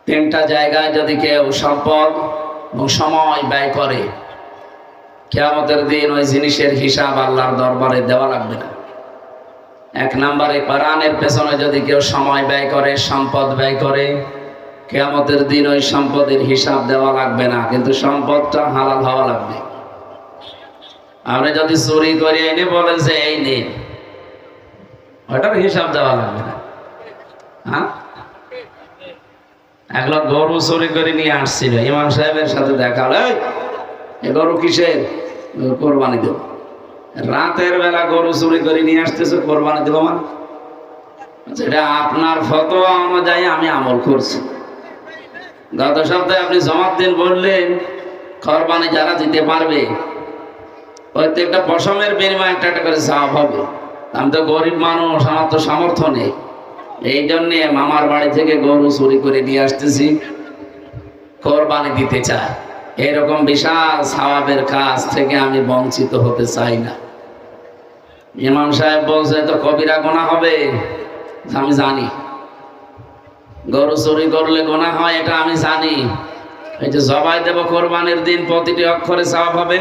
তিনটা জায়গায় যদি কেউ সম্পদ এবং সময় ব্যয় করে, কিয়ামতের দিন ওই জিনিসের হিসাব আল্লাহর দরবারে দেওয়া লাগবে না। এক নম্বরে, কোরআনের পেছনে যদি কেউ সময় ব্যয় করে, সম্পদ ব্যয় করে, কিয়ামতের দিন ওই সম্পদের হিসাব দেওয়া লাগবে না, কিন্তু সম্পদটা হালাল হওয়া লাগবে। আপনি যদি চুরি করে এনে বলেন যে এই নে, ওটার হিসাব দেওয়া লাগবে না। হ্যাঁ, এক লোক গরু চুরি করে নিয়ে আসছিল, ইমাম সাহেবের সাথে দেখা হলো, এই গরু কিসের? কোরবানি দেব। রাতের বেলা গরু চুরি করে নিয়ে আসতেছে, কোরবানি দেব মানে? যেটা আপনার ফতোয়া অনুযায়ী আমি আমল করছি। গত সপ্তাহে আপনি জমাত দিন বললেন কোরবানি যারা দিতে পারবে প্রত্যেকটা পশমের বিনিময়ে একটা একটা করে সওয়াব হবে। আমি তো গরিব মানুষ, আমার তো সামর্থ্য নেই, এই জন্যে মামার বাড়ি থেকে গরু চুরি করে নিয়ে আসতেছি, কোরবানি দিতে চাই। এরকম বিশাল সওয়াবের কাজ থেকে আমি বঞ্চিত হতে চাই না। ইমাম সাহেব বলছে তো কবিরা গুনাহ হবে। আমি জানি গরু চুরি করলে গুনাহ হয়, এটা আমি জানি। এই যে জবাই দেব কোরবানির দিন, প্রতিটি অক্ষরে সওয়াব হবে।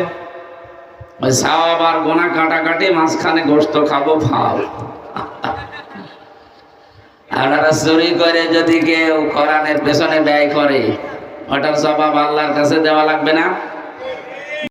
ওই সওয়াব আর গুনাহ কাটাকাটি, মাঝখানে গোশত খাবো ফাও। আপনারা চুরি করে যদি কেউ কোরআনের পেছনে ব্যয় করে, ওটার জবাব আল্লাহর কাছে দেওয়া লাগবে না।